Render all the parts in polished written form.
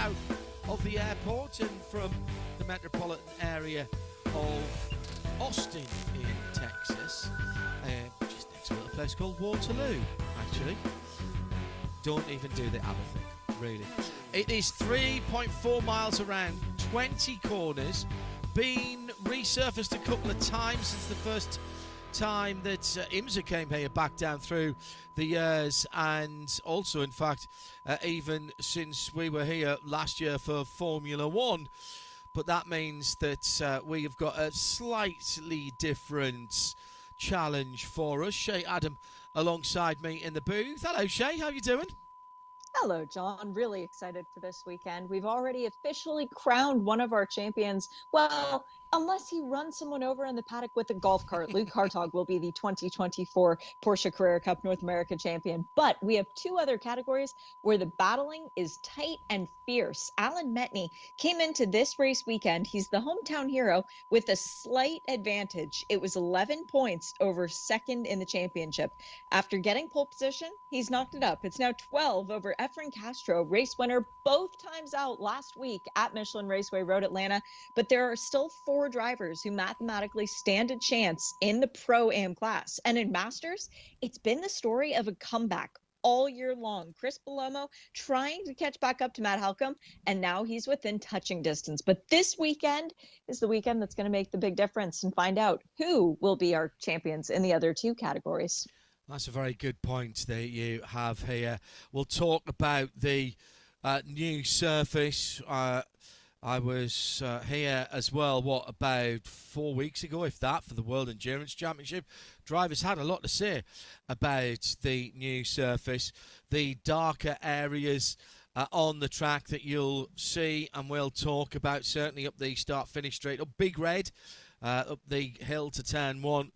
south of the airport and from the metropolitan area of Austin in Texas, just next to a little place called Waterloo, actually. Don't even do the other thing, really. It is 3.4 miles around, 20 corners, been resurfaced a couple of times since the first time that IMSA came here back down through the years, and also in fact even since we were here last year for Formula One. But that means that we have got a slightly different challenge for us. Shay Adam alongside me in the booth. Hello Shay, how you doing? Hello, John. Really excited for this weekend. We've already officially crowned one of our champions. Well, unless he runs someone over in the paddock with a golf cart, Luke Hartog will be the 2024 Porsche Carrera Cup North America champion. But we have two other categories where the battling is tight and fierce. Alan Metney came into this race weekend. He's the hometown hero with a slight advantage. It was 11 points over second in the championship. After getting pole position, he's knocked it up. It's now 12 over Efren Castro, race winner both times out last week at Michelin Raceway Road Atlanta. But there are still four drivers who mathematically stand a chance in the Pro-Am class. And in Masters, it's been the story of a comeback all year long. Chris Belomo trying to catch back up to Matt Halcomb, and now he's within touching distance. But this weekend is the weekend that's going to make the big difference and find out who will be our champions in the other two categories. That's a very good point that you have here. We'll talk about the new surface. I was here as well, about 4 weeks ago, if that, for the World Endurance Championship. Drivers had a lot to say about the new surface, the darker areas on the track that you'll see and we'll talk about, certainly up the start-finish straight, up Big Red, up the hill to turn one.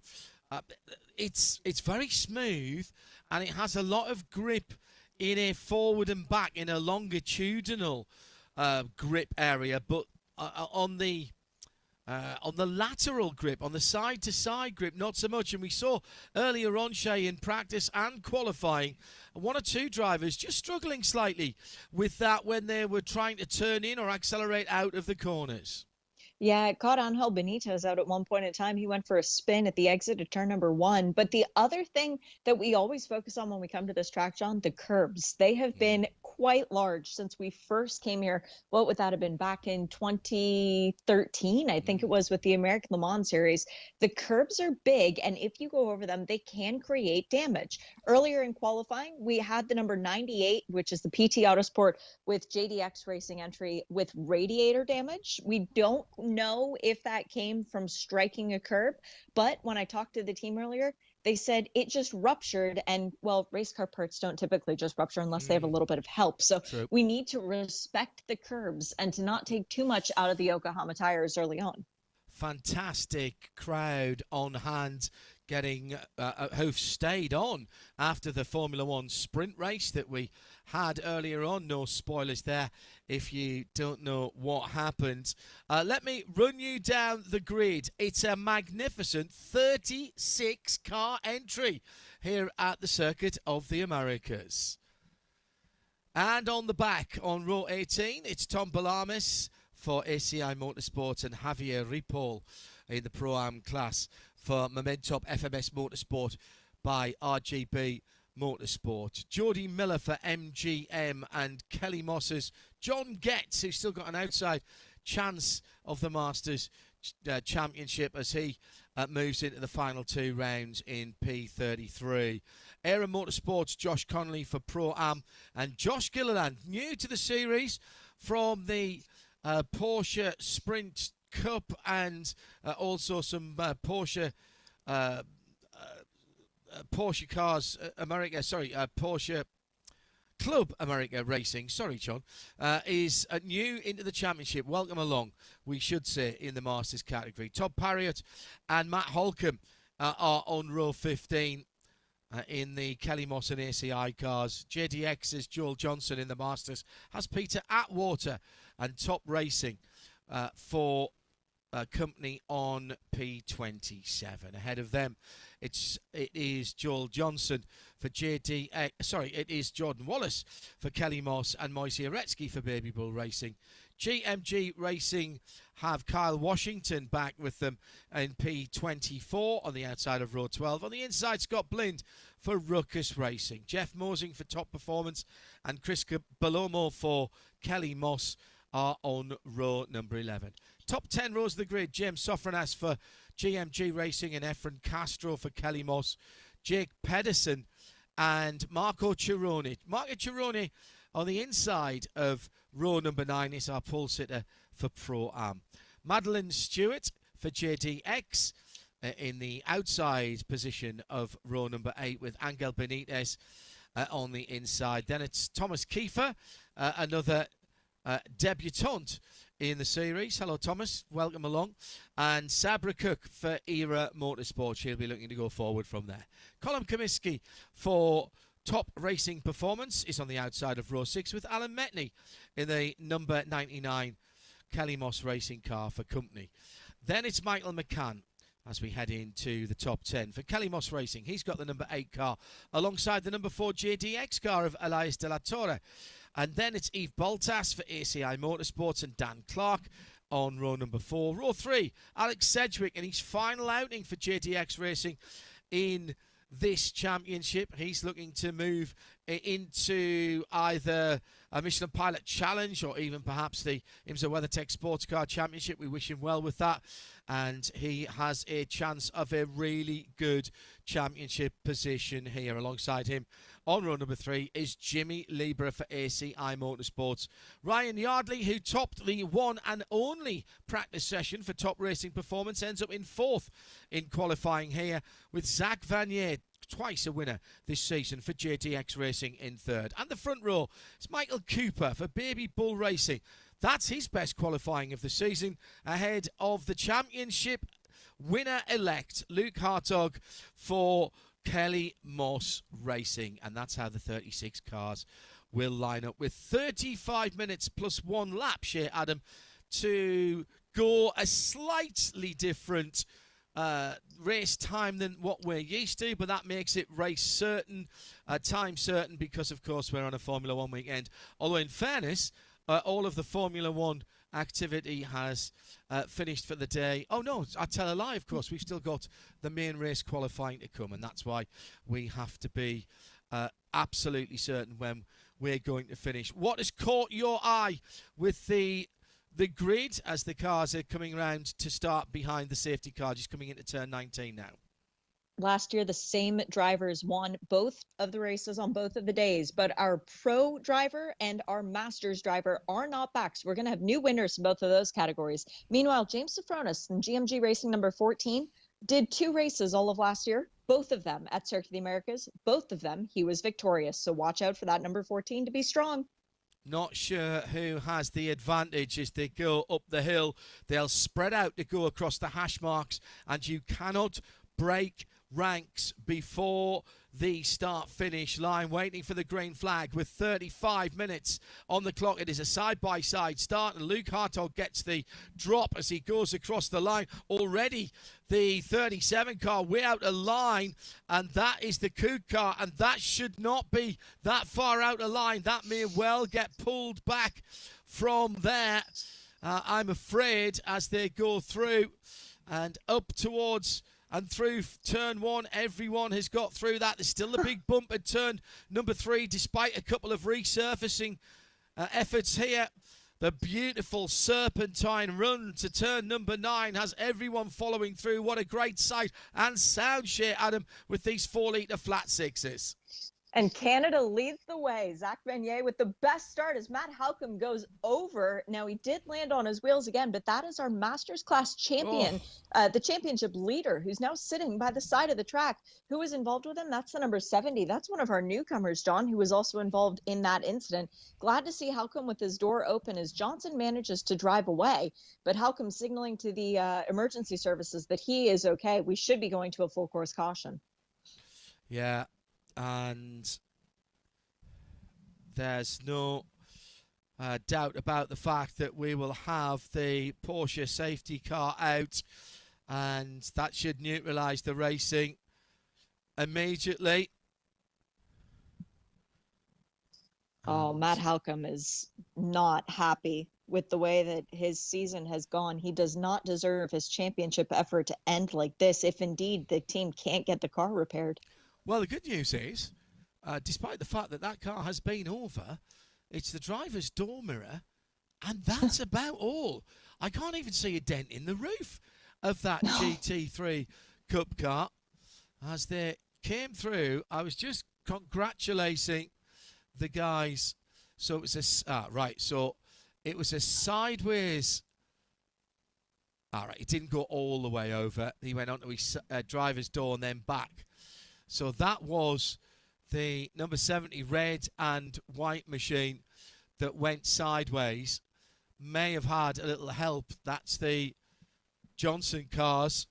It's very smooth, and it has a lot of grip in a forward and back, in a longitudinal grip area, but on the lateral grip, on the side-to-side grip, not so much. And we saw earlier on, Shay, in practice and qualifying, one or two drivers just struggling slightly with that when they were trying to turn in or accelerate out of the corners. Yeah, it caught Angel Benitez out at one point in time. He went for a spin at the exit of turn number one. But the other thing that we always focus on when we come to this track, John, the curbs. They have been quite large since we first came here. What would that have been? Back in 2013, I think it was, with the American Le Mans Series. The curbs are big, and if you go over them, they can create damage. Earlier in qualifying, we had the number 98, which is the PT Autosport with JDX Racing entry with radiator damage. We don't know if that came from striking a curb, but when I talked to the team earlier, they said it just ruptured. And well, race car parts don't typically just rupture unless they have a little bit of help. So True. We need to respect the curbs and to not take too much out of the Yokohama tires early on. Fantastic crowd on hand, getting who've stayed on after the Formula One sprint race that we had earlier on. No spoilers there if you don't know what happened. Let me run you down the grid. It's a magnificent 36 car entry here at the Circuit of the Americas. And on the back, on row 18, it's Tom Balamis for ACI Motorsports and Javier Ripoll in the Pro-Am class for Momentop FMS Motorsport by RGB Motorsport. Geordie Miller for MGM and Kelly Moss's John Getz, who's still got an outside chance of the Masters Championship as he moves into the final two rounds in P33. Aaron Motorsports, Josh Connolly for Pro-Am, and Josh Gilliland, new to the series from the Porsche Sprint Cup and also some Porsche Cars America, Porsche Club America Racing, John, is new into the championship. Welcome along, we should say, in the Masters category. Todd Parriott and Matt Holcomb are on row 15 in the Kelly Moss and ACI cars. JDX's Joel Johnson in the Masters has Peter Atwater and Top Racing for company on P27. Ahead of them, it is Joel Johnson for JD. It is Jordan Wallace for Kelly Moss and Moise Oretsky for Baby Bull Racing. GMG Racing have Kyle Washington back with them in P24 on the outside of row 12. On the inside, Scott Blind for Ruckus Racing. Jeff Mosing for Top Performance and Chris Balomo for Kelly Moss are on row number 11. Top 10 rows of the grid, James Sofranas for GMG Racing and Efren Castro for Kelly Moss. Jake Pedersen and Marco Cirone. Marco Cirone on the inside of row number 9 is our pole sitter for Pro-Am. Madeline Stewart for JDX in the outside position of row number 8 with Angel Benitez on the inside. Then it's Thomas Kiefer, another debutant in the series. Hello, Thomas. Welcome along. And Sabra Cook for Era Motorsport. She'll be looking to go forward from there. Colin Comiskey for Top Racing Performance is on the outside of row 6 with Alan Metney in the number 99 Kelly Moss racing car for company. Then it's Michael McCann as we head into the top 10 for Kelly Moss Racing. He's got the number 8 car alongside the number 4 JDX car of Elias de la Torre. And then it's Yves Baltas for ACI Motorsports and Dan Clark on row number 4. Row 3, Alex Sedgwick and his final outing for JDX Racing in this championship. He's looking to move into either a Michelin Pilot Challenge or even perhaps the IMSA WeatherTech Sports Car Championship. We wish him well with that. And he has a chance of a really good championship position here. Alongside him on row number 3 is Jimmy Libra for ACI Motorsports. Ryan Yardley, who topped the one and only practice session for Top Racing Performance, ends up in 4th in qualifying here, with Zach Vanier, twice a winner this season for JTX Racing, in 3rd. And the front row is Michael Cooper for Baby Bull Racing. That's his best qualifying of the season, ahead of the championship winner-elect Luke Hartog for Kelly Moss Racing. And that's how the 36 cars will line up, with 35 minutes plus 1 lap, Shea Adam, to go a slightly different race time than what we're used to, but that makes it race certain, time certain, because of course we're on a Formula 1 weekend. Although in fairness, all of the Formula 1 activity has finished for the day. Oh no, I tell a lie, of course. We've still got the main race qualifying to come, and that's why we have to be absolutely certain when we're going to finish. What has caught your eye with the grid as the cars are coming around to start behind the safety car, just coming into turn 19 now? Last year, the same drivers won both of the races on both of the days, but our pro driver and our masters driver are not back. So we're going to have new winners in both of those categories. Meanwhile, James Sofronis in GMG Racing number 14 did 2 races all of last year, both of them at Circuit of the Americas. Both of them, he was victorious. So watch out for that number 14 to be strong. Not sure who has the advantage as they go up the hill. They'll spread out to go across the hash marks, and you cannot break ranks before the start-finish line, waiting for the green flag with 35 minutes on the clock. It is a side-by-side start, and Luke Hartog gets the drop as he goes across the line. Already the 37 car way out of line, and that is the Coot car, and that should not be that far out of line. That may well get pulled back from there, I'm afraid, as they go through and up towards and through turn 1. Everyone has got through that. There's still a big bump at turn number 3, despite a couple of resurfacing efforts here. The beautiful serpentine run to turn number 9 has everyone following through. What a great sight and sound, Shea Adam, with these 4-litre flat sixes. And Canada leads the way. Zach Vanier with the best start as Matt Halcomb goes over. Now, he did land on his wheels again, but that is our Masters class champion, the championship leader, who's now sitting by the side of the track. Who was involved with him? That's the number 70. That's one of our newcomers, John, who was also involved in that incident. Glad to see Halcomb with his door open as Johnson manages to drive away, but Halcomb signaling to the emergency services that he is okay. We should be going to a full course caution. Yeah. And there's no doubt about the fact that we will have the Porsche safety car out, and that should neutralise the racing immediately. Oh, Matt Halcombe is not happy with the way that his season has gone. He does not deserve his championship effort to end like this if indeed the team can't get the car repaired. Well, the good news is, despite the fact that that car has been over, it's the driver's door mirror, and that's about all. I can't even see a dent in the roof of that GT3 Cup car. As they came through, I was just congratulating the guys. So it was so it was a sideways. All right, it didn't go all the way over. He went onto his driver's door and then back. So that was the number 70 red and white machine that went sideways. May have had a little help. That's the Johnson cars,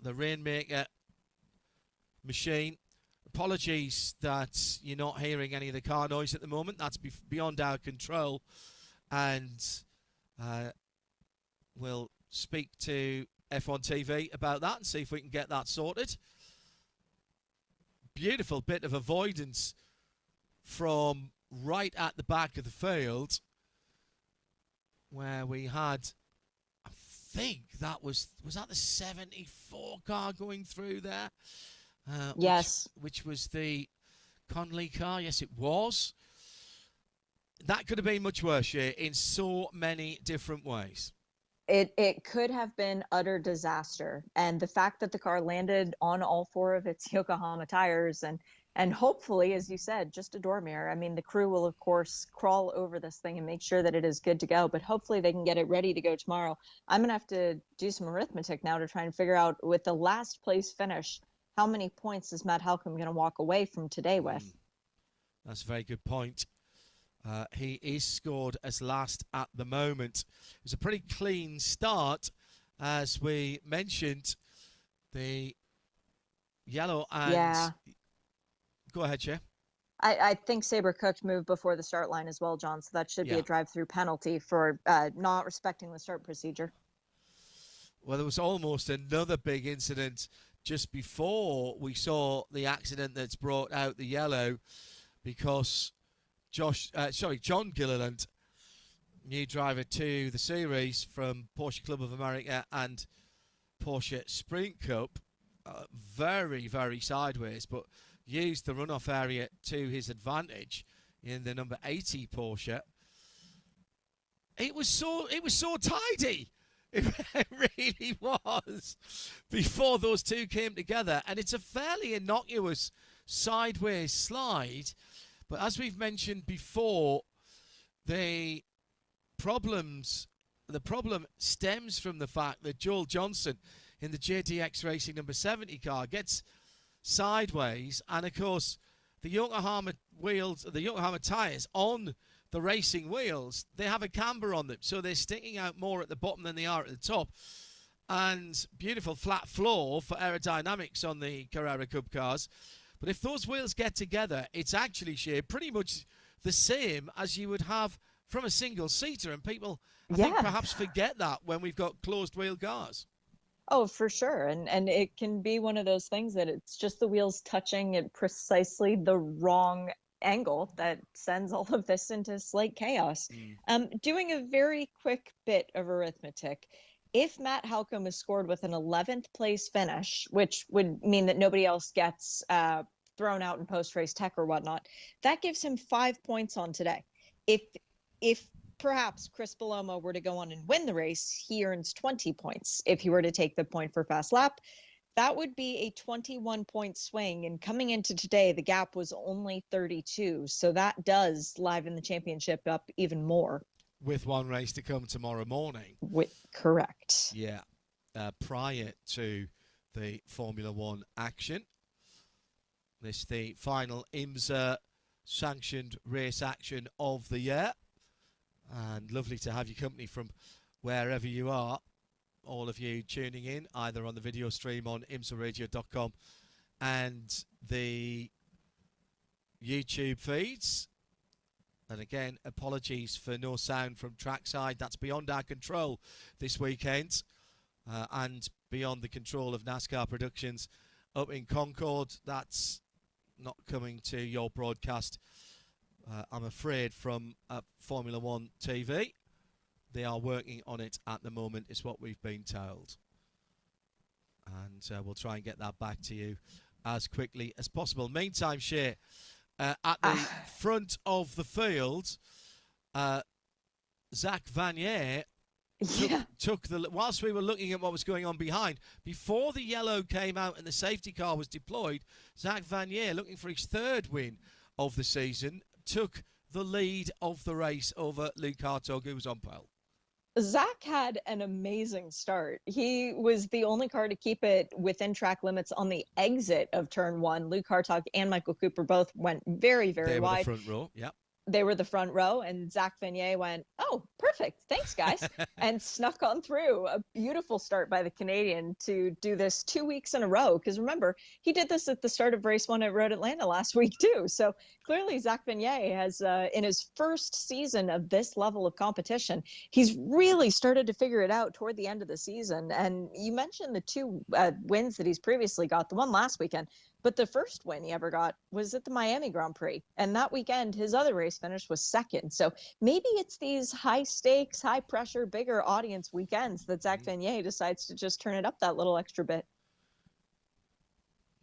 the Rainmaker machine. Apologies that you're not hearing any of the car noise at the moment. That's beyond our control. And we'll speak to F1 TV about that and see if we can get that sorted. Beautiful bit of avoidance from right at the back of the field, where we had, I think that was that the 74 car going through there? Yes. Which was the Conley car. Yes, it was. That could have been much worse, yeah, in so many different ways. It could have been utter disaster. And the fact that the car landed on all four of its Yokohama tires and hopefully, as you said, just a door mirror. I mean, the crew will, of course, crawl over this thing and make sure that it is good to go. But hopefully they can get it ready to go tomorrow. I'm going to have to do some arithmetic now to try and figure out, with the last place finish, how many points is Matt Halcombe going to walk away from today with? That's a very good point. He is scored as last at the moment. It was a pretty clean start, as we mentioned. The yellow and... Yeah. Go ahead, Chair. I think Sabre Cooked moved before the start line as well, John, so that should be a drive-through penalty for not respecting the start procedure. Well, there was almost another big incident just before we saw the accident that's brought out the yellow, because John Gilliland, new driver to the series from Porsche Club of America and Porsche Sprint Cup, very, very sideways, but used the runoff area to his advantage in the number 80 Porsche. It was so tidy. It really was before those two came together, and it's a fairly innocuous sideways slide. But as we've mentioned before, the problem stems from the fact that Joel Johnson in the JDX Racing number 70 car gets sideways, and of course the Yokohama wheels, the Yokohama tyres on the racing wheels, they have a camber on them, so they're sticking out more at the bottom than they are at the top. And beautiful flat floor for aerodynamics on the Carrera Cup cars. But if those wheels get together, it's actually shaped pretty much the same as you would have from a single-seater. And people, I think, perhaps forget that when we've got closed-wheel cars. Oh, for sure. And it can be one of those things that it's just the wheels touching at precisely the wrong angle that sends all of this into slight chaos. Doing a very quick bit of arithmetic. If Matt Halcombe is scored with an 11th place finish, which would mean that nobody else gets thrown out in post-race tech or whatnot, that gives him 5 points on today. If perhaps Chris Paloma were to go on and win the race, he earns 20 points. If he were to take the point for fast lap, that would be a 21-point swing. And coming into today, the gap was only 32. So that does liven the championship up even more. With one race to come tomorrow morning. Correct. Yeah. Prior to the Formula One action. This is the final IMSA sanctioned race action of the year. And lovely to have your company from wherever you are. All of you tuning in, either on the video stream on imsaradio.com and the YouTube feeds. And again, apologies for no sound from trackside. That's beyond our control this weekend, and beyond the control of NASCAR Productions up in Concord. That's not coming to your broadcast, I'm afraid, from Formula One TV. They are working on it at the moment, is what we've been told. And we'll try and get that back to you as quickly as possible. Meantime, Shea, at the front of the field, Zach Vanier took the, whilst we were looking at what was going on behind, before the yellow came out and the safety car was deployed, Zach Vanier, looking for his third win of the season, took the lead of the race over Luke Hartog, who was on pole. Zach had an amazing start. He was the only car to keep it within track limits on the exit of turn one. Luke Hartog and Michael Cooper both went very, very wide. They were the front row, yep. They were the front row, and Zach Vanier went, "Oh, perfect. Thanks, guys," and snuck on through. A beautiful start by the Canadian to do this 2 weeks in a row. Because remember, he did this at the start of race one at Road Atlanta last week, too. So clearly, Zach Vanier has, in his first season of this level of competition, he's really started to figure it out toward the end of the season. And you mentioned the two wins that he's previously got, the one last weekend. But the first win he ever got was at the Miami Grand Prix. And that weekend, his other race finish was second. So maybe it's these high stakes, high pressure, bigger audience weekends that Zach Vanier decides to just turn it up that little extra bit.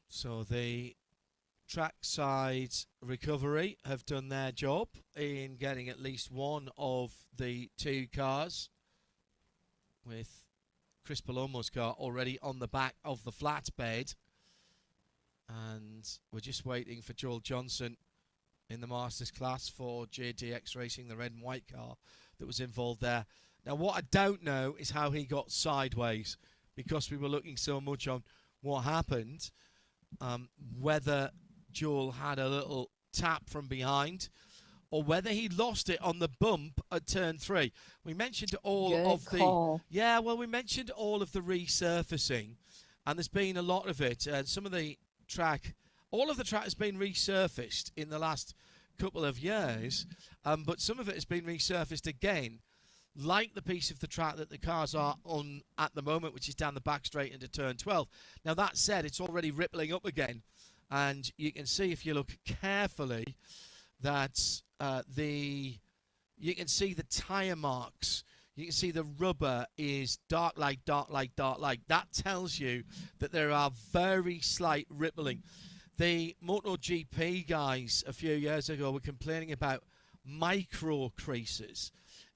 So the trackside recovery have done their job in getting at least one of the two cars, with Chris Palomo's car already on the back of the flatbed. And we're just waiting for Joel Johnson in the Masters class for JDX Racing, the red and white car that was involved there. Now, what I don't know is how he got sideways, because we were looking so much on what happened, whether Joel had a little tap from behind or whether he lost it on the bump at turn 3. We mentioned all we mentioned all of the resurfacing, and there's been a lot of it. Some of the all of the track has been resurfaced in the last couple of years, but some of it has been resurfaced again, like the piece of the track that the cars are on at the moment, which is down the back straight into turn 12. Now, that said, it's already rippling up again, and you can see, if you look carefully, that you can see the tyre marks. You can see the rubber is dark light, dark light, dark light. That tells you that there are very slight rippling. The MotoGP guys a few years ago were complaining about micro creases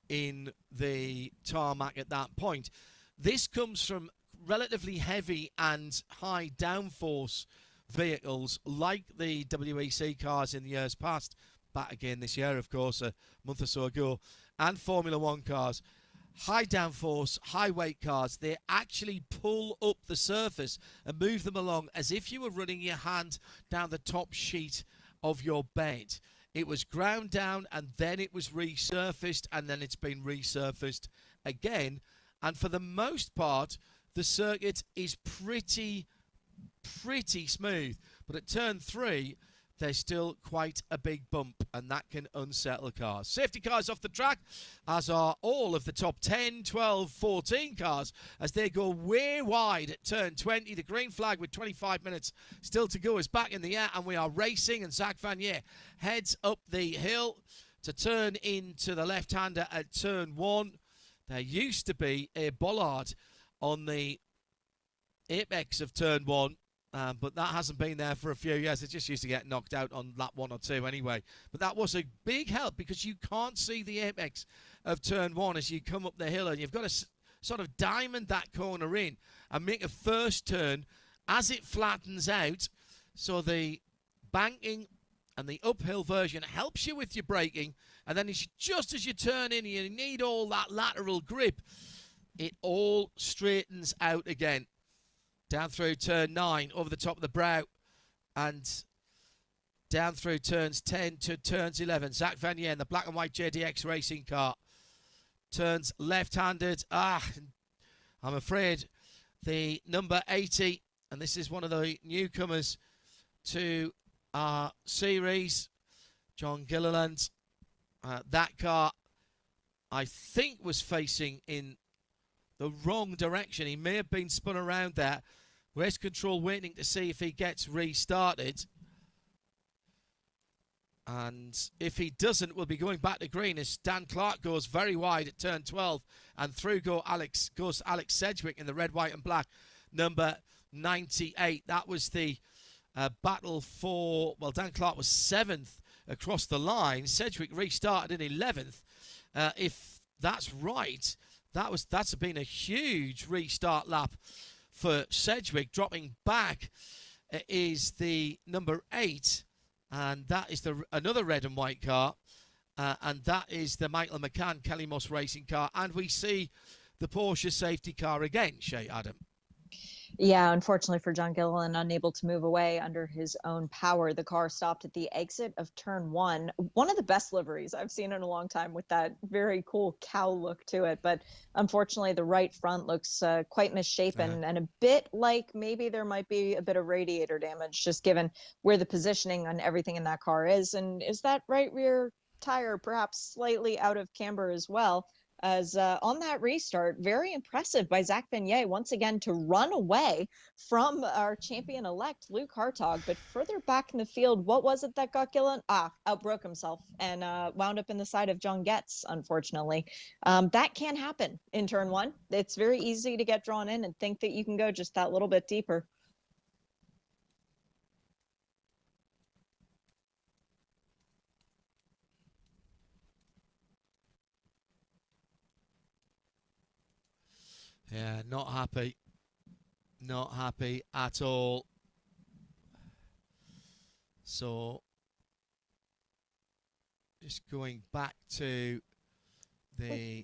in the tarmac at that point. This comes from relatively heavy and high downforce vehicles like the WEC cars in the years past, back again this year, of course, a month or so ago, and Formula One cars. High downforce, high weight cars, they actually pull up the surface and move them along as if you were running your hand down the top sheet of your bed. It was ground down, and then it was resurfaced, and then it's been resurfaced again. And for the most part, the circuit is pretty smooth. But at turn 3, there's still quite a big bump, and that can unsettle cars. Safety cars off the track, as are all of the top 10, 12, 14 cars, as they go way wide at turn 20. The green flag with 25 minutes still to go is back in the air, and we are racing, and Zach Vanier heads up the hill to turn into the left-hander at turn 1. There used to be a bollard on the apex of turn 1. But that hasn't been there for a few years. It just used to get knocked out on lap 1 or 2 anyway. But that was a big help, because you can't see the apex of turn 1 as you come up the hill, and you've got to sort of diamond that corner in and make a first turn as it flattens out. So the banking and the uphill version helps you with your braking, and then it's just as you turn in, you need all that lateral grip. It all straightens out again. Down through turn 9, over the top of the brow, and down through turns 10 to turns 11. Zach Vanier in the black and white JDX racing car turns left-handed. I'm afraid the number 80, and this is one of the newcomers to our series, John Gilliland, That car, I think, was facing in the wrong direction. He may have been spun around there. Race control waiting to see if he gets restarted. And if he doesn't, we'll be going back to green as Dan Clark goes very wide at turn 12. And through goes Alex Sedgwick in the red, white and black, number 98. That was the battle for, well, Dan Clark was 7th across the line. Sedgwick restarted in 11th. If that's right, that's been a huge restart lap for Sedgwick. Dropping back is the number 8. And that is another red and white car. And that is the Michael McCann Kelly Moss racing car. And we see the Porsche safety car again, Shay Adam. Yeah, unfortunately for John Gilliland, unable to move away under his own power. The car stopped at the exit of turn 1. One of the best liveries I've seen in a long time, with that very cool cow look to it. But unfortunately, the right front looks quite misshapen and a bit like maybe there might be a bit of radiator damage, just given where the positioning on everything in that car is. And is that right rear tire perhaps slightly out of camber as well? As on that restart, very impressive by Zach Vanier once again to run away from our champion-elect Luke Hartog. But further back in the field, what was it that got Gillen? Outbroke himself and wound up in the side of John Getz, unfortunately. That can happen in turn 1. It's very easy to get drawn in and think that you can go just that little bit deeper. Yeah, not happy. Not happy at all. So, just going back to the...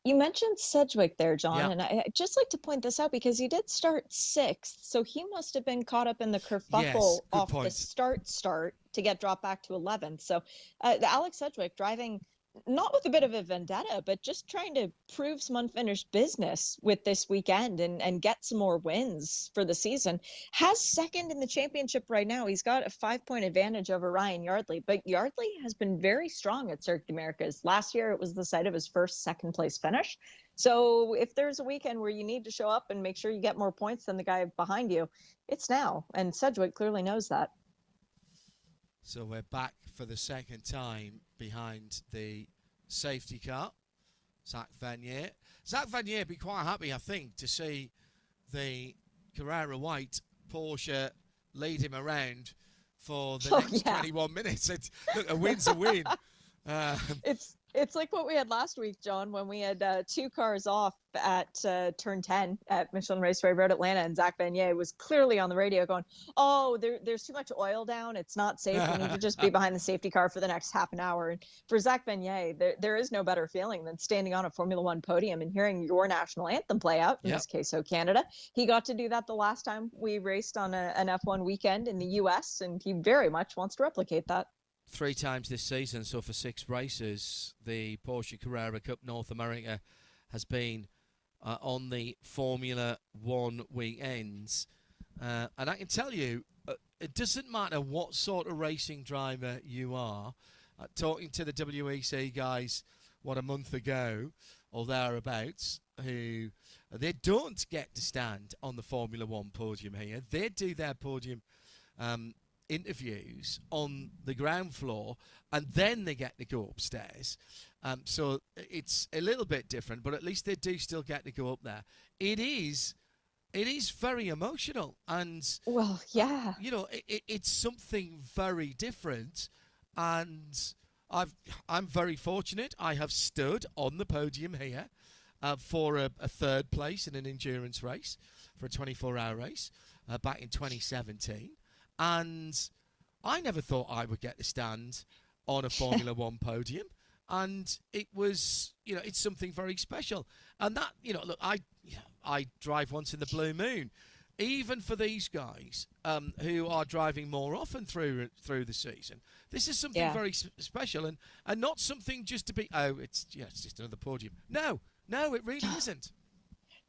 You mentioned Sedgwick there, John, yeah. and I'd just like to point this out because he did start 6th, so he must have been caught up in the kerfuffle off the start to get dropped back to 11th. So Alex Sedgwick driving not with a bit of a vendetta, but just trying to prove some unfinished business with this weekend and get some more wins for the season. Has 2nd in the championship right now. He's got a 5-point advantage over Ryan Yardley, but Yardley has been very strong at Circuit Americas. Last year, it was the site of his first 2nd place finish. So if there's a weekend where you need to show up and make sure you get more points than the guy behind you, it's now. And Sedgwick clearly knows that. So we're back for the 2nd time behind the safety car. Zach Vanier. Zach Vanier be quite happy, I think, to see the Carrera White Porsche lead him around for the next 21 minutes. Look, a win's a win. It's like what we had last week, John, when we had 2 cars off at turn 10 at Michelin Raceway Road Atlanta, and Zach Vanier was clearly on the radio going, there's too much oil down, it's not safe, we need to just be behind the safety car for the next half an hour. And for Zach Vanier, there is no better feeling than standing on a Formula One podium and hearing your national anthem play out, in this case, O Canada. He got to do that the last time we raced on an F1 weekend in the US, and he very much wants to replicate that. 3 times this season, so for 6 races, the Porsche Carrera Cup North America has been on the Formula One weekends. And I can tell you, it doesn't matter what sort of racing driver you are. Talking to the WEC guys, a month ago or thereabouts, who they don't get to stand on the Formula One podium here. They do their podium interviews on the ground floor, and then they get to go upstairs. So it's a little bit different, but at least they do still get to go up there. It is very emotional, and it's something very different. And I'm very fortunate. I have stood on the podium here for a 3rd place in an endurance race, for a 24-hour race back in 2017. And I never thought I would get to stand on a Formula One podium. And it was, it's something very special. And that, look, I drive once in the blue moon. Even for these guys who are driving more often through the season, this is something very special and not something just to be, it's just another podium. No, it really isn't.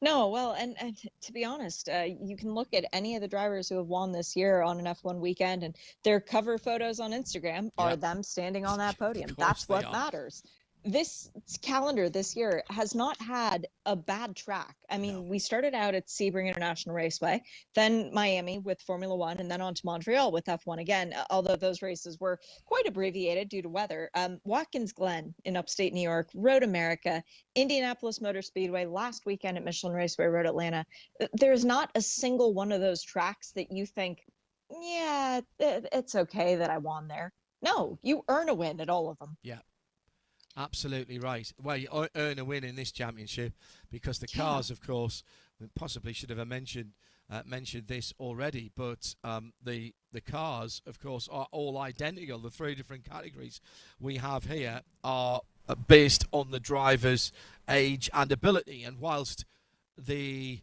No, well, and to be honest, you can look at any of the drivers who have won this year on an F1 weekend, and their cover photos on Instagram are Yeah, them standing on that of podium. course That's they what are. matters. This calendar this year has not had a bad track. I No. mean, we started out at Sebring International Raceway, then Miami with Formula One, and then on to Montreal with F1 again, although those races were quite abbreviated due to weather. Watkins Glen in upstate New York, Road America, Indianapolis Motor Speedway, last weekend at Michelin Raceway Road Atlanta. There's not a single one of those tracks that you think, yeah, it's okay that I won there. No, you earn a win at all of them. Yeah. Absolutely right. Well, you earn a win in this championship because the Yeah. cars, of course, we possibly should have mentioned this already, but the cars, of course, are all identical. The three different categories we have here are based on the driver's age and ability, and whilst the,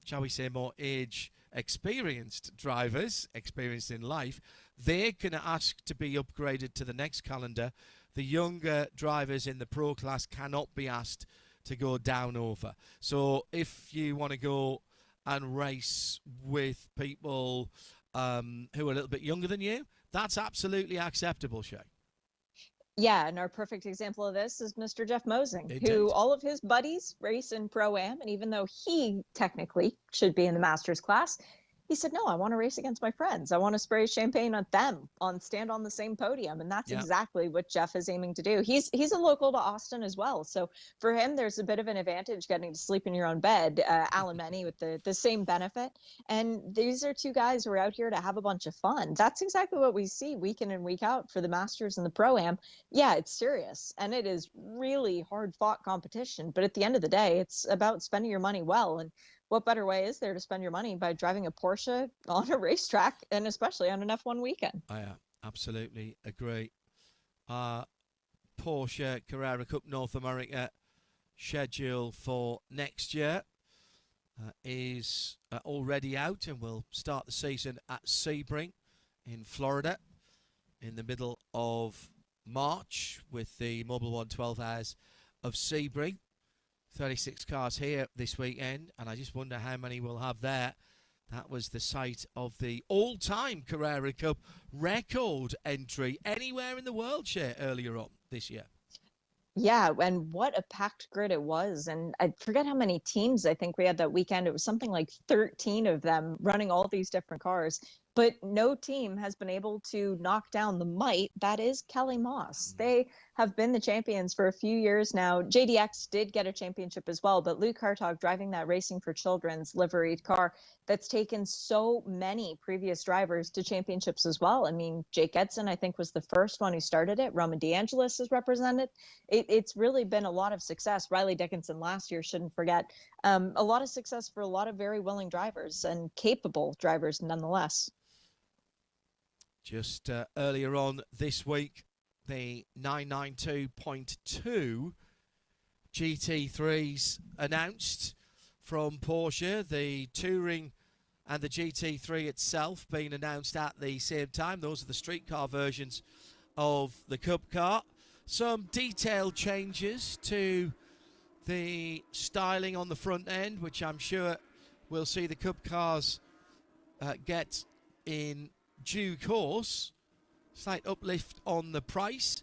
shall we say, more age experienced drivers, experienced in life, they're going to ask to be upgraded to the next calendar. The younger drivers in the pro class cannot be asked to go down over. So if you want to go and race with people who are a little bit younger than you, that's absolutely acceptable, Shay. Yeah, and our perfect example of this is Mr. Jeff Mosing, who Indeed. all of his buddies race in Pro-Am, and even though he technically should be in the Masters class, he said, no, I want to race against my friends. I want to spray champagne at them, stand on the same podium. And that's Yeah. exactly what Jeff is aiming to do. He's a local to Austin as well. So for him, there's a bit of an advantage getting to sleep in your own bed. Alan Menny with the same benefit. And these are two guys who are out here to have a bunch of fun. That's exactly what we see week in and week out for the Masters and the Pro-Am. Yeah, it's serious. And it is really hard fought competition. But at the end of the day, it's about spending your money well. And what better way is there to spend your money by driving a Porsche on a racetrack, and especially on an F1 weekend? I absolutely agree. Porsche Carrera Cup North America schedule for next year is already out, and will start the season at Sebring in Florida in the middle of March with the Mobile One 12 Hours of Sebring. 36 cars here this weekend, and I just wonder how many we'll have there. That was the site of the all-time Carrera Cup record entry anywhere in the world, share earlier on this year. Yeah, and what a packed grid it was. And I forget how many teams I think we had that weekend. It was something like 13 of them running all these different cars. But no team has been able to knock down the might that is Kelly Moss. They have been the champions for a few years now. JDX did get a championship as well, but Luke Hartog driving that Racing for Children's liveried car that's taken so many previous drivers to championships as well. I mean, Jake Edson, I think, was the first one who started it. Roman DeAngelis is represented. It's really been a lot of success. Riley Dickinson last year, shouldn't forget. A lot of success for a lot of very willing drivers and capable drivers nonetheless. Just earlier on this week, the 992.2 GT3s announced from Porsche. The Touring and the GT3 itself being announced at the same time. Those are the street car versions of the Cup car. Some detailed changes to the styling on the front end, which I'm sure we'll see the Cup cars get in due course. Slight uplift on the price.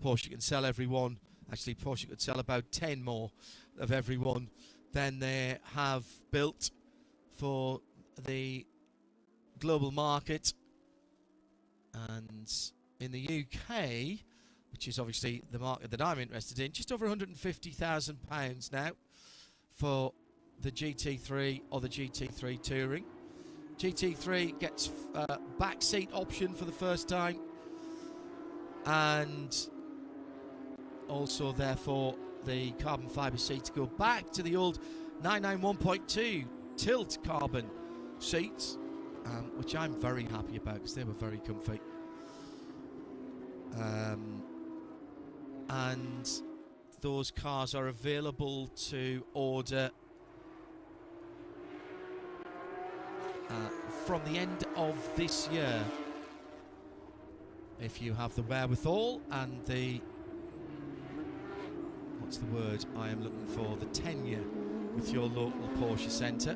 Porsche can sell every one. Actually, Porsche could sell about 10 more of every one than they have built for the global market. And in the UK, which is obviously the market that I'm interested in, just over £150,000 now for the GT3 or the GT3 Touring. GT3 gets a backseat option for the first time, and also therefore the carbon fibre seats go back to the old 991.2 tilt carbon seats, which I'm very happy about because they were very comfy. And those cars are available to order from the end of this year, if you have the wherewithal and the, what's the word I am looking for, the tenure with your local Porsche centre.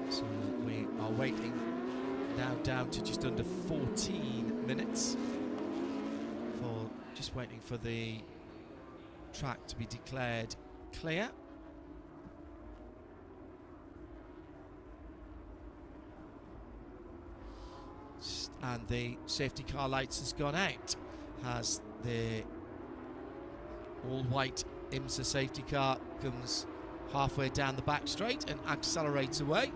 So we are waiting now down to just under 14 minutes for just waiting for the track to be declared clear. And the safety car lights has gone out as the all-white IMSA safety car comes halfway down the back straight and accelerates away.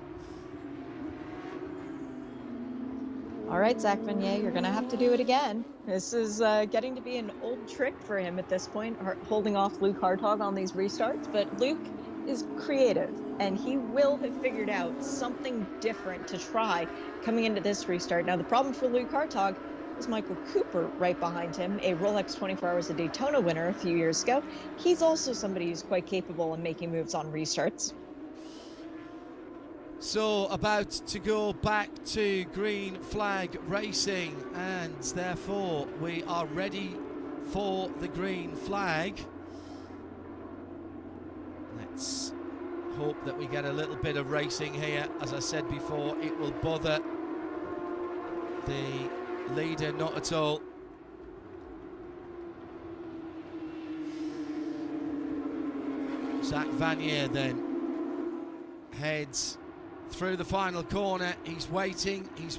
All right, Zach Vanier, you're going to have to do it again. This is getting to be an old trick for him at this point, holding off Luke Hartog on these restarts. But Luke is creative, and he will have figured out something different to try coming into this restart. Now, the problem for Luke Hartog is Michael Cooper right behind him, a Rolex 24 Hours of Daytona winner a few years ago. He's also somebody who's quite capable of making moves on restarts. So about to go back to green flag racing, and therefore we are ready for the green flag. Let's hope that we get a little bit of racing here. As I said before, it will bother the leader not at all. Zach Vanier then heads through the final corner. He's waiting, he's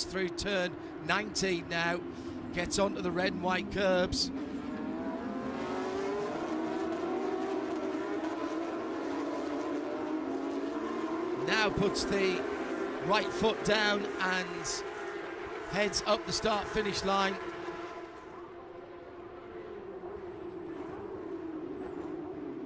through turn 19 now, gets onto the red and white curbs. Now puts the right foot down and heads up the start-finish line.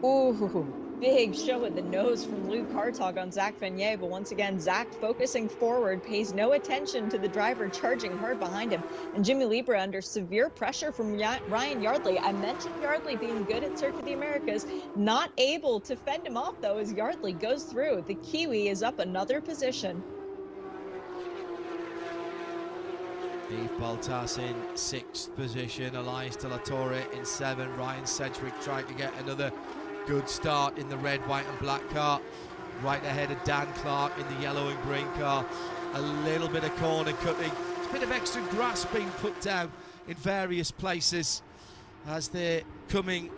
Ooh, big show at the nose from Luke Hartog on Zach Vanier, but once again, Zach focusing forward, pays no attention to the driver charging hard behind him. And Jimmy Libra under severe pressure from Ryan Yardley. I mentioned Yardley being good at Circuit of the Americas, not able to fend him off though as Yardley goes through. The Kiwi is up another position. Yves Baltas in 6th position, Elias De La Torre in 7th, Ryan Sedgwick trying to get another good start in the red, white and black car, right ahead of Dan Clark in the yellow and green car. A little bit of corner cutting, a bit of extra grass being put down in various places as they're coming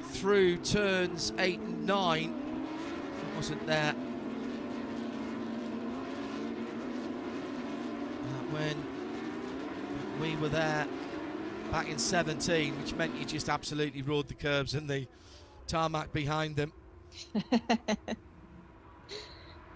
through turns 8 and 9. It wasn't there when we were there back in 17, which meant you just absolutely rode the curbs and the tarmac behind them.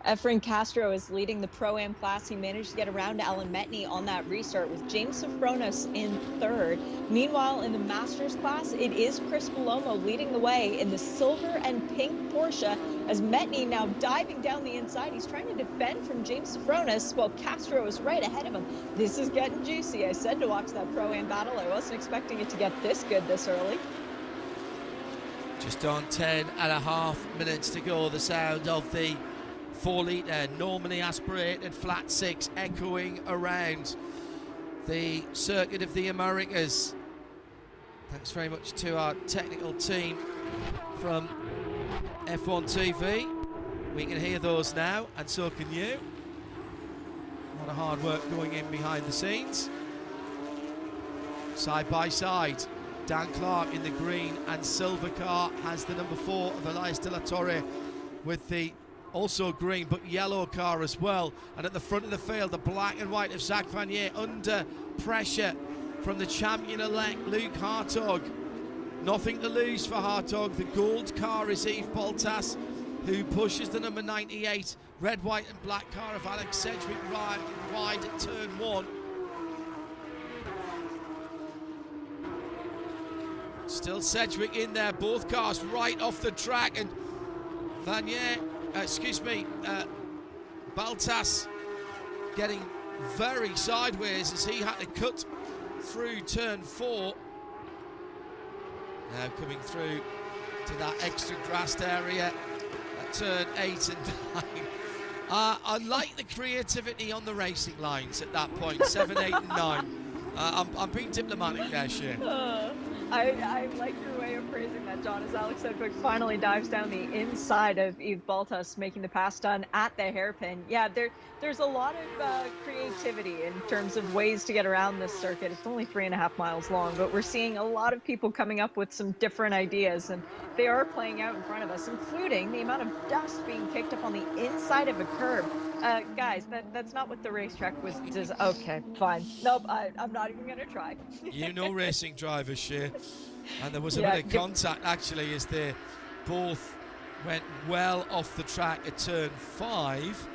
Efren Castro is leading the Pro-Am class. He managed to get around Alan Metney on that restart with James Sofronis in 3rd. Meanwhile, in the Masters class, it is Chris Palomo leading the way in the silver and pink Porsche as Metney now diving down the inside. He's trying to defend from James Sofronis while Castro is right ahead of him. This is getting juicy. I said to watch that Pro-Am battle. I wasn't expecting it to get this good this early. Just on 10.5 minutes to go. The sound of the 4-litre normally aspirated flat 6 echoing around the Circuit of the Americas. Thanks very much to our technical team from F1 TV. We can hear those now, and so can you. A lot of hard work going in behind the scenes. Side by side, Dan Clark in the green and silver car has the number 4 of Elias De La Torre with the also green but yellow car as well. And at the front of the field, the black and white of Zach Vanier under pressure from the champion-elect Luke Hartog. Nothing to lose for Hartog. The gold car is Yves Baltas, who pushes the number 98 red, white and black car of Alex Sedgwick wide at turn 1. Still Sedgwick in there, both cars right off the track, and Baltas getting very sideways as he had to cut through turn 4. Now coming through to that extra grassed area at turn 8 and 9. I like the creativity on the racing lines at that point, 7, 8 and 9. I'm being diplomatic there, Shane. I like your way of phrasing that, John, as Alex Sedgwick finally dives down the inside of Yves Baltas, making the pass done at the hairpin. Yeah, there's a lot of creativity in terms of ways to get around this circuit. It's only 3.5 miles long, but we're seeing a lot of people coming up with some different ideas, and they are playing out in front of us, including the amount of dust being kicked up on the inside of a curb. Guys, that's not what the racetrack was. Okay, fine. Nope, I'm not even going to try. You know racing drivers, Shea. And there was a Yeah, bit of contact, actually, as they both went well off the track at turn 5.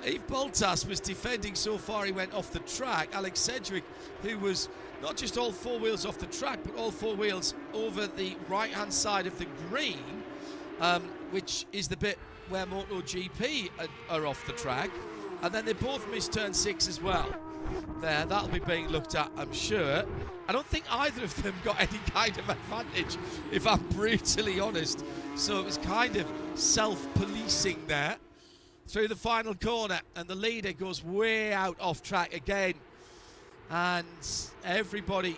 Yves Baltas was defending so far he went off the track. Alex Sedgwick, who was not just all 4 wheels off the track, but all 4 wheels over the right-hand side of the green, which is the bit where MotoGP are off the track. And then they both missed turn 6 as well. There, that'll be being looked at, I'm sure. I don't think either of them got any kind of advantage, if I'm brutally honest. So it was kind of self-policing there through the final corner, and the leader goes way out off track again. And everybody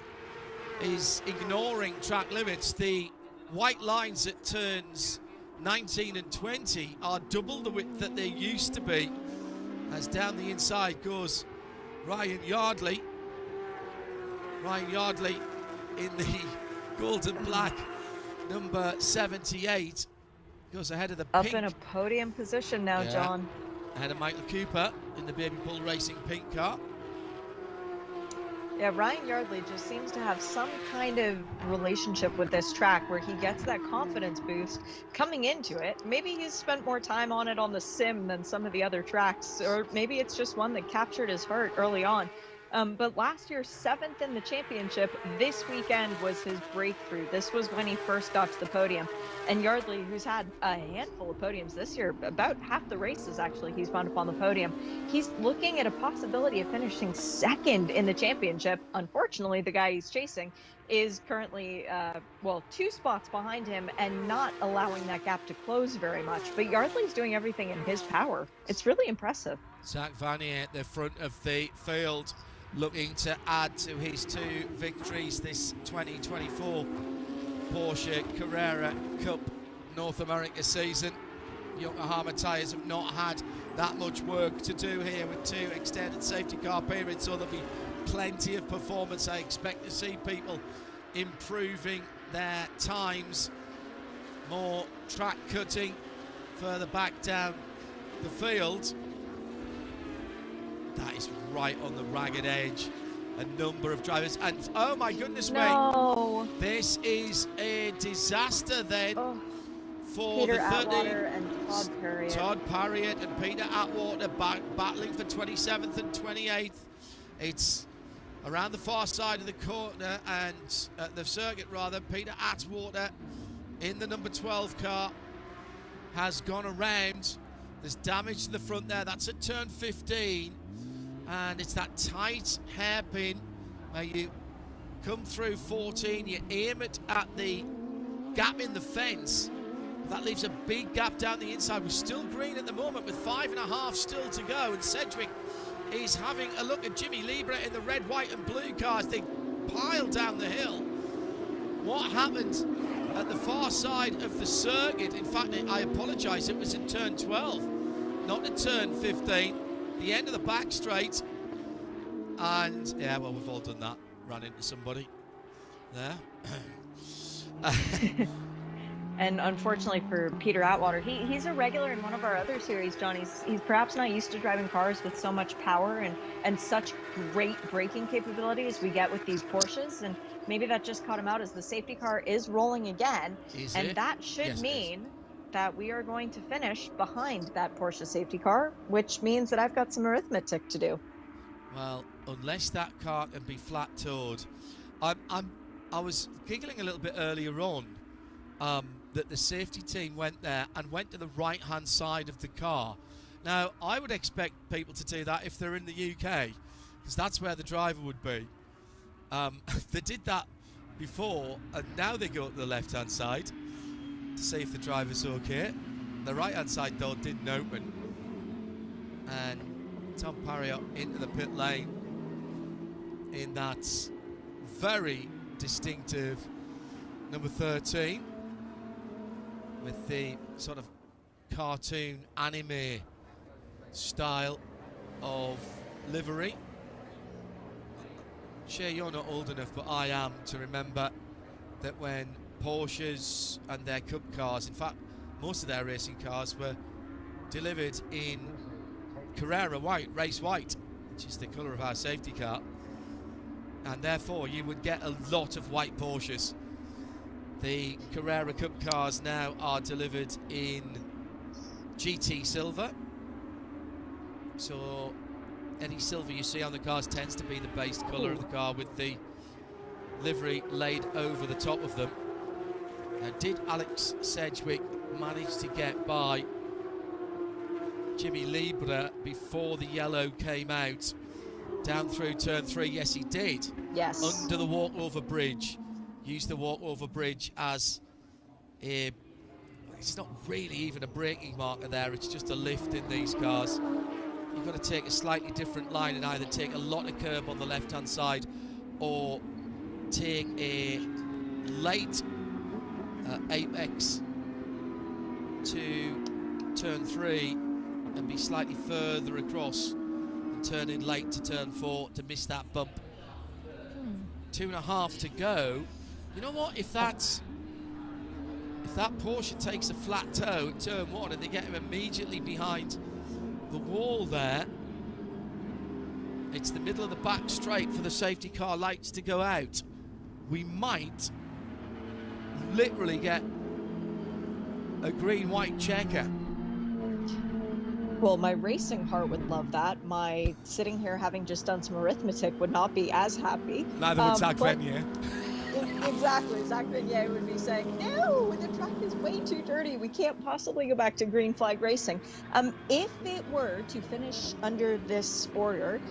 is ignoring track limits. The white lines at turns 19 and 20 are double the width that they used to be, as down the inside goes Ryan Yardley. Ryan Yardley in the golden black number 78 goes ahead of the Up pink. in a podium position now, Yeah. John. Ahead of Michael Cooper in the Baby Bull Racing pink car. Yeah, Ryan Yardley just seems to have some kind of relationship with this track where he gets that confidence boost coming into it. Maybe he's spent more time on it on the sim than some of the other tracks, or maybe it's just one that captured his heart early on. But last year, 7th in the championship, this weekend was his breakthrough. This was when he first got to the podium. And Yardley, who's had a handful of podiums this year, about half the races actually, he's wound up on the podium. He's looking at a possibility of finishing 2nd in the championship. Unfortunately, the guy he's chasing is currently, 2 spots behind him and not allowing that gap to close very much. But Yardley's doing everything in his power. It's really impressive. Zach Vanier at the front of the field, looking to add to his 2 victories this 2024 Porsche Carrera Cup North America season. Yokohama tyres have not had that much work to do here with 2 extended safety car periods, so there'll be plenty of performance. I expect to see people improving their times, more track cutting further back down the field. That is right on the ragged edge. A number of drivers, and oh my goodness me, this is a disaster then for Peter the 30. Atwater and Todd Perriott. Todd Perriott and Peter Atwater battling for 27th and 28th. It's around the far side of the corner and the circuit rather. Peter Atwater in the number 12 car has gone around. There's damage to the front there. That's at turn 15. And it's that tight hairpin where you come through 14, you aim it at the gap in the fence. That leaves a big gap down the inside. We're still green at the moment with 5.5 still to go. And Sedgwick is having a look at Jimmy Libra in the red, white and blue car as they pile down the hill. What happened at the far side of the circuit? In fact, I apologise, it was in turn 12, not in turn 15. The end of the back straight, and yeah, well, we've all done that. Ran into somebody there. And unfortunately for Peter Atwater, he's a regular in one of our other series, John. He's perhaps not used to driving cars with so much power and such great braking capability as we get with these Porsches, and maybe that just caught him out as the safety car is rolling again. That should mean that we are going to finish behind that Porsche safety car, which means that I've got some arithmetic to do. Well, unless that car can be flat-toed, I was giggling a little bit earlier on that the safety team went there and went to the right-hand side of the car. Now, I would expect people to do that if they're in the UK, because that's where the driver would be. They did that before, and now they go to the left-hand side to see if the driver's okay. The right-hand side door didn't open, and Tom Perriott into the pit lane in that very, distinctive number 13 with the sort of cartoon anime style of livery. Sure, you're not old enough, but I am, to remember that when Porsches and their Cup cars, in fact most of their racing cars, were delivered in Carrera white, race white, which is the colour of our safety car, and therefore you would get a lot of white Porsches. The Carrera Cup cars now are delivered in GT silver, so any silver you see on the cars tends to be the base colour of the car, with the livery laid over the top of them. Now, did Alex Sedgwick manage to get by Jimmy Libra before the yellow came out down through turn 3? Yes, he did. Yes. Under the walkover bridge. Used the walkover bridge as a, it's not really even a braking marker there, it's just a lift in these cars. You've got to take a slightly different line and either take a lot of curb on the left hand side or take a late apex to turn 3 and be slightly further across and turn in late to turn 4 to miss that bump. 2.5 to go. You know what, if that Porsche takes a flat toe at turn 1 and they get him immediately behind the wall there, it's the middle of the back straight for the safety car lights to go out. We might literally get a green-white checker. Well, my racing heart would love that. My sitting here having just done some arithmetic would not be as happy. Neither would Zach Venier. Exactly. Zach Venier would be saying, no, the track is way too dirty. We can't possibly go back to green flag racing. If it were to finish under this order,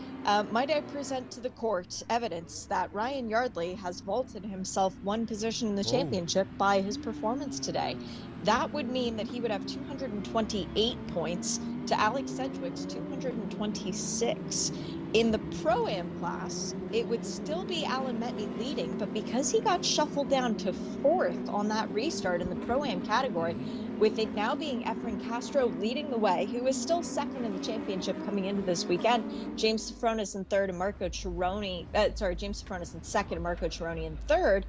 might I present to the court evidence that Ryan Yardley has vaulted himself one position in the championship by his performance today? That would mean that he would have 228 points to Alex Sedgwick's 226. In the Pro-Am class, it would still be Alan Metney leading, but because he got shuffled down to 4th on that restart in the Pro-Am category, with it now being Efren Castro leading the way, who is still 2nd in the championship coming into this weekend, James Safronis in 3rd and Marco Cironi, James Safronis in 2nd and Marco Cironi in 3rd,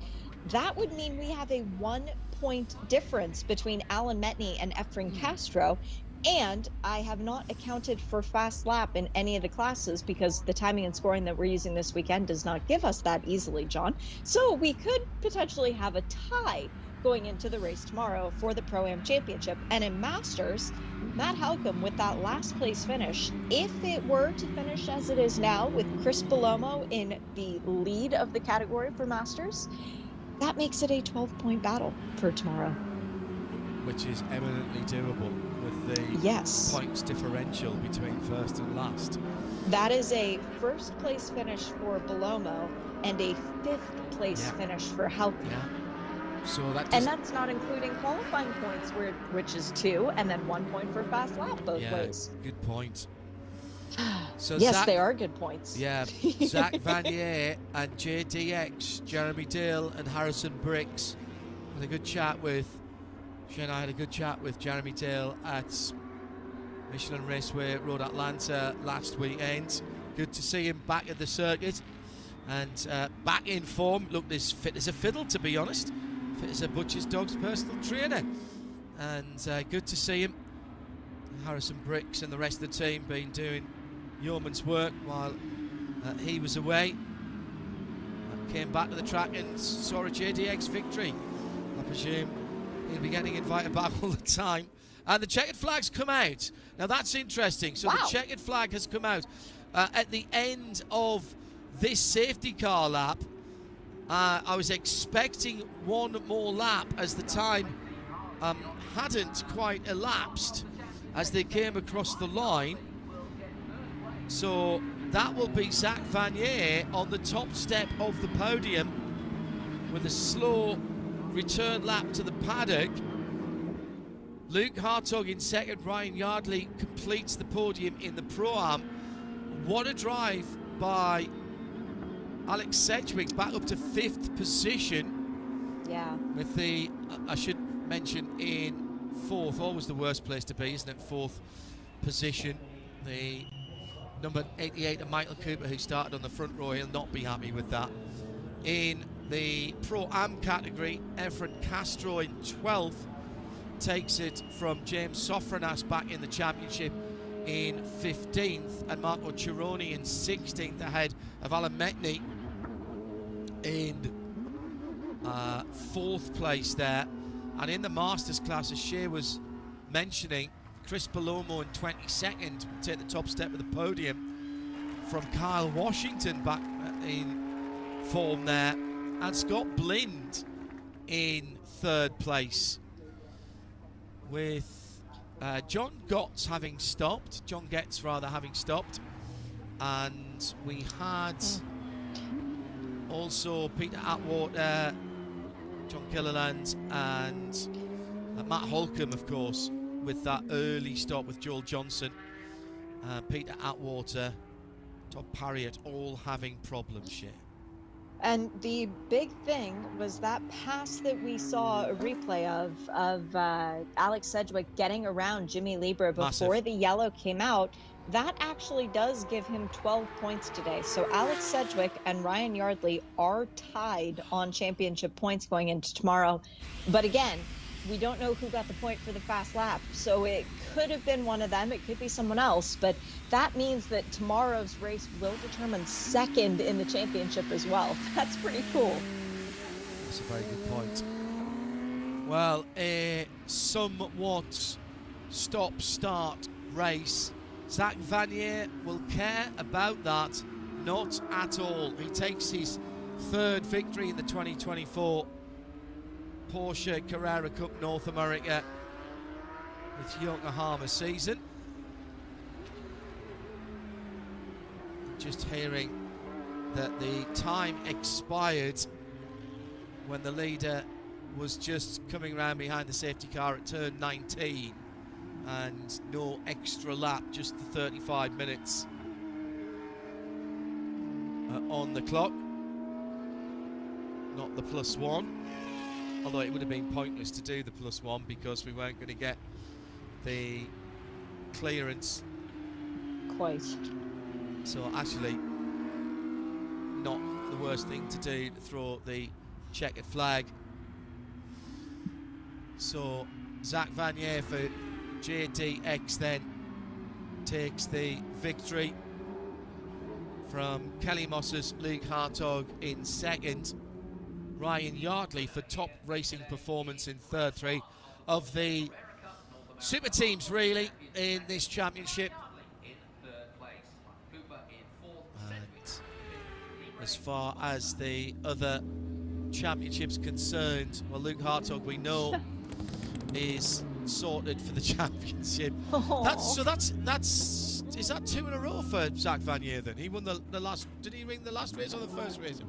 that would mean we have a 1-point difference between Alan Metney and Efren Castro. And I have not accounted for fast lap in any of the classes because the timing and scoring that we're using this weekend does not give us that easily, John. So we could potentially have a tie going into the race tomorrow for the Pro-Am Championship. And in Masters, Matt Halcomb with that last place finish, if it were to finish as it is now with Chris Belomo in the lead of the category for Masters, that makes it a 12-point battle for tomorrow. Which is eminently doable with the points differential between first and last. That is a first place finish for Belomo and a 5th place finish for Halcomb. Yeah. So that's not including qualifying points, which is 2, and then 1 point for fast lap both ways. Good point. So yes, they are good points. Yeah, Zach Vanier and JDX, Jeremy Dill and Harrison Briggs had a good chat with. Shane and I had a good chat with Jeremy Dill at Michelin Raceway Road Atlanta last weekend. Good to see him back at the circuit and back in form. Looked as fit as a fiddle, to be honest. Fit as a butcher's dog's personal trainer. And good to see him. Harrison Briggs and the rest of the team been doing yeoman's work while he was away. Came back to the track and saw a JDX victory. I presume he'll be getting invited back all the time. And the checkered flag's come out. Now that's interesting. So the checkered flag has come out at the end of this safety car lap. I was expecting one more lap as the time hadn't quite elapsed as they came across the line. So that will be Zach Vanier on the top step of the podium with a slow return lap to the paddock. Luke Hartog in 2nd, Ryan Yardley completes the podium in the Pro-Am. What a drive by Alex Sedgwick back up to 5th position. Yeah. With the, I should mention, in 4th, always the worst place to be, isn't it? 4th position. The number 88 of Michael Cooper, who started on the front row, he'll not be happy with that. In the Pro-Am category, Efren Castro in 12th takes it from James Sofranas back in the championship in 15th, and Marco Cironi in 16th ahead of Alan Metni in 4th place there. And in the Masters class, as Shea was mentioning, Chris Palomo in 22nd take the top step of the podium from Kyle Washington back in form there, and Scott Blind in 3rd place, with John Getz having stopped, and we had also Peter Atwater, John Gilliland, and Matt Holcomb, of course, with that early stop with Joel Johnson, Peter Atwater, Todd Parriott, all having problems, Shea. And the big thing was that pass that we saw a replay of Alex Sedgwick getting around Jimmy Lieber before the yellow came out. That actually does give him 12 points today. So Alex Sedgwick and Ryan Yardley are tied on championship points going into tomorrow. But again, we don't know who got the point for the fast lap. So it could have been one of them. It could be someone else. But that means that tomorrow's race will determine second in the championship as well. That's pretty cool. That's a very good point. Well, a somewhat stop-start race. Zach Vanier will care about that, not at all. He takes his 3rd victory in the 2024 Porsche Carrera Cup North America with Yokohama season. Just hearing that the time expired when the leader was just coming around behind the safety car at turn 19, and no extra lap, just the 35 minutes on the clock, not the +1, although it would have been pointless to do the +1 because we weren't going to get the clearance. Quite. So actually not the worst thing to do to throw the checkered flag. So Zach Vanier for JDX then takes the victory from Kelly Moss's Luke Hartog in 2nd. Ryan Yardley for top racing performance in 3rd. 3 of the super teams really in this championship. And as far as the other championships concerned, well, Luke Hartog, we know, is sorted for the championship. Is that 2 in a row for Zach Vanier then? He won the last, did he win the last race or the first race?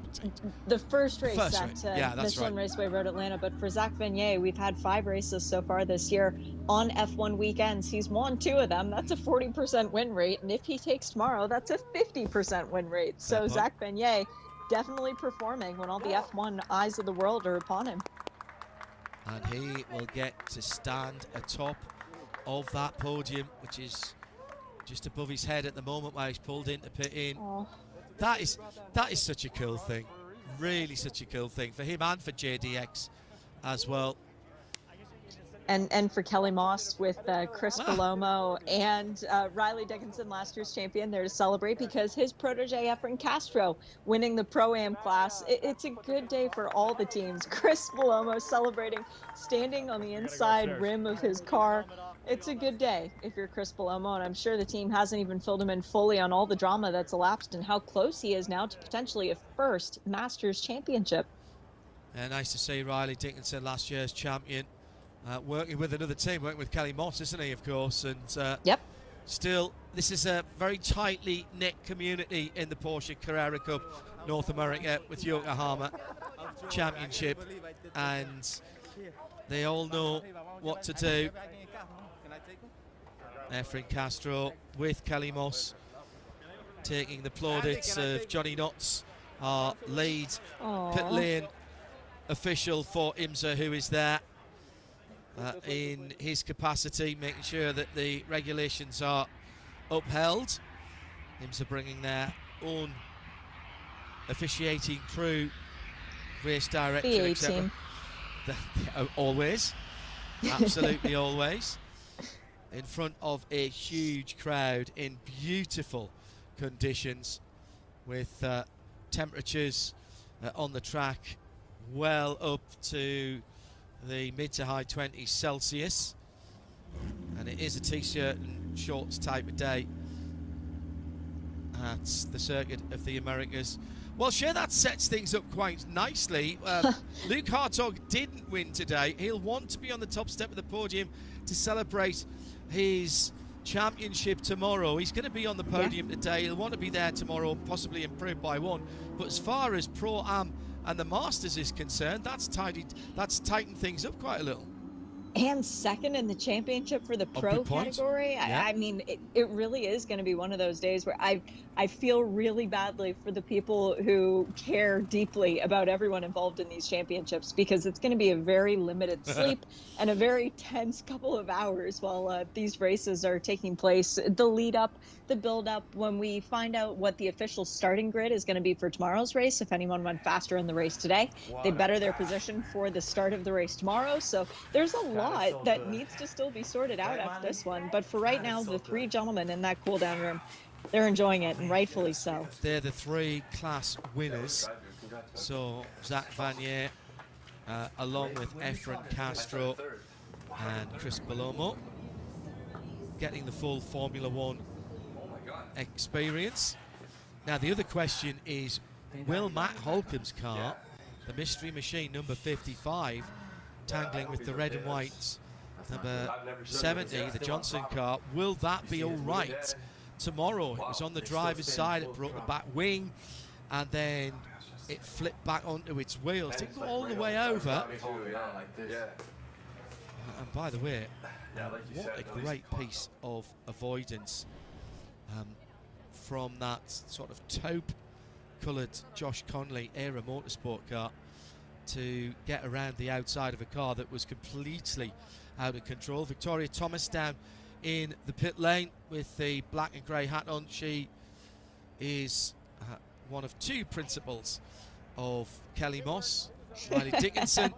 The first race at that's Michelin right. Raceway Road Atlanta. But for Zach Vanier, we've had 5 races so far this year on F1 weekends. He's won 2 of them. That's a 40% win rate. And if he takes tomorrow, that's a 50% win rate. So Zach Vanier definitely performing when all the F1 eyes of the world are upon him. And he will get to stand atop of that podium, which is just above his head at the moment while he's pulled into pit in. That is such a cool thing. Really such a cool thing for him and for JDX as well. And for Kelly Moss with Chris Palomo and Riley Dickinson, last year's champion, there to celebrate because his protege Efren Castro winning the Pro-Am class. It's a good day for all the teams. Chris Palomo celebrating, standing on the inside rim of his car. It's a good day if you're Chris Palomo, and I'm sure the team hasn't even filled him in fully on all the drama that's elapsed and how close he is now to potentially a first Masters championship. Nice to see Riley Dickinson, last year's champion, working with another team, working with Kelly Moss, isn't he, of course? And yep. Still, this is a very tightly knit community in the Porsche Carrera Cup North America with Yokohama Championship, and they all know what to do. Efren Castro with Kelly Moss taking the plaudits of Johnny Knotts our lead pit lane official for IMSA, who is there in his capacity, making sure that the regulations are upheld. IMSA bringing their own officiating crew, race director, etc. Always, absolutely always, in front of a huge crowd in beautiful conditions, with temperatures on the track well up to the mid to high 20s Celsius, and it is a t-shirt and shorts type of day at the Circuit of the Americas. Well, sure, that sets things up quite nicely. Luke Hartog didn't win today. He'll want to be on the top step of the podium to celebrate his championship tomorrow. He's going to be on the podium today. He'll want to be there tomorrow, possibly improve by one. But as far as Pro-Am and the Masters is concerned, that's tightened things up quite a little. And second in the championship for the pro category. Yeah. I mean, it really is going to be one of those days where I feel really badly for the people who care deeply about everyone involved in these championships, because it's going to be a very limited sleep and a very tense couple of hours while these races are taking place. The lead up, the build up, when we find out what the official starting grid is going to be for tomorrow's race. If anyone went faster in the race today, they better their position for the start of the race tomorrow. So there's a lot that needs to still be sorted out after this one. But for right now, the three gentlemen in that cool down room, they're enjoying it, and rightfully so. They're the three class winners. So Zach Vanier, along with Efren Castro and Chris Palomo, getting the full Formula One experience. Now the other question is, will Matt Holcomb's car, the Mystery Machine number 55, tangling with the red and white number 70, the Johnson car, will that be all right tomorrow? It was on the driver's side, it broke the back wing, and then it flipped back onto its wheels. Didn't go all the way over. And by the way, what a great piece of avoidance from that sort of taupe-coloured Josh Conley era motorsport car to get around the outside of a car that was completely out of control. Victoria Thomas down in the pit lane with the black and grey hat on. She is one of two principals of Kelly Moss. Riley Dickinson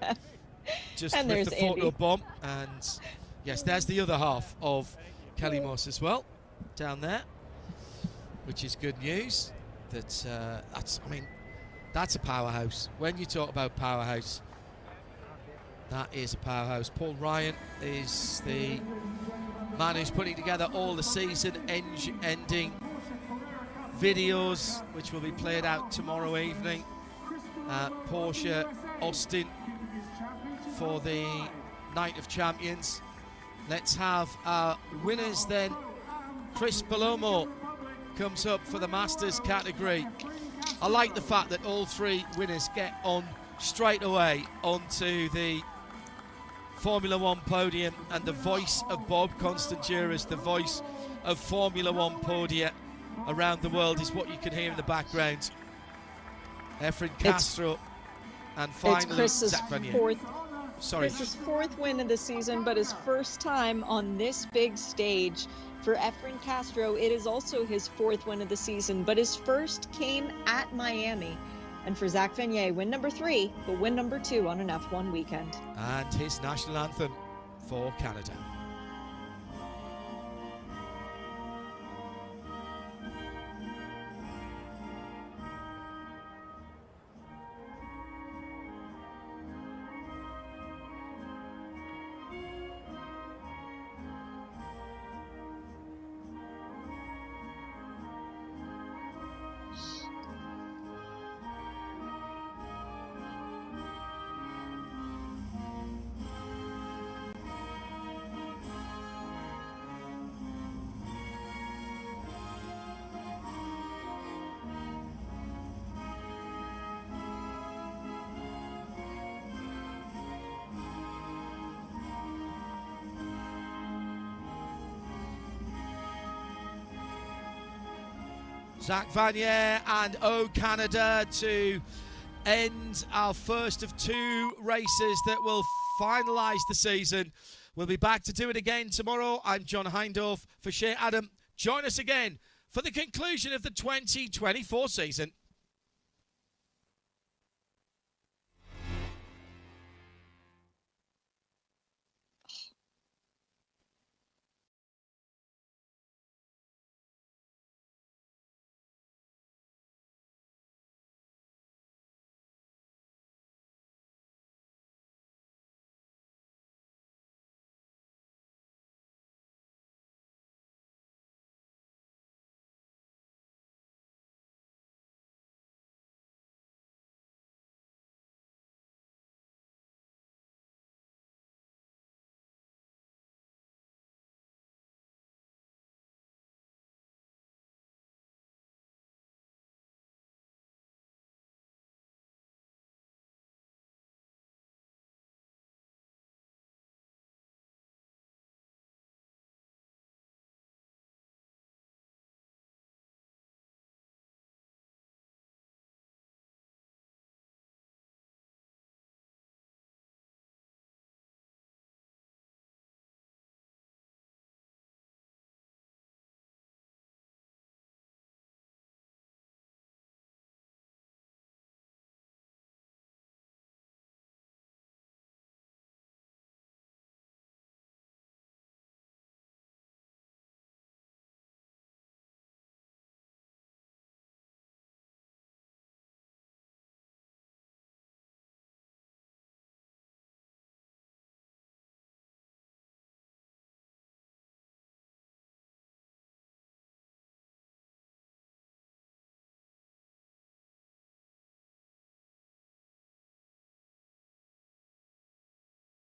just and with the photo Andy. bomb, and yes, there's the other half of Kelly Moss as well down there, which is good news. That's a powerhouse. When you talk about powerhouse, that is a powerhouse. Paul Ryan is the man who's putting together all the season ending videos, which will be played out tomorrow evening at Porsche Austin for the Night of Champions. Let's have our winners then. Chris Palomo comes up for the Masters category. I like the fact that all three winners get on straight away onto the Formula One podium, and the voice of Bob Constantiouris, the voice of Formula One podia around the world, is what you can hear in the background. Efren Castro, and finally Zach Vanier. Chris's fourth win of the season, but his first time on this big stage. For Efren Castro, it is also his fourth win of the season, but his first came at Miami. And for Zach Vanier, win number 3, but win number 2 on an F1 weekend. And his national anthem for Canada. Zach Vanier and O Canada to end our first of 2 races that will finalise the season. We'll be back to do it again tomorrow. I'm John Hindorf for Shea Adam. Join us again for the conclusion of the 2024 season.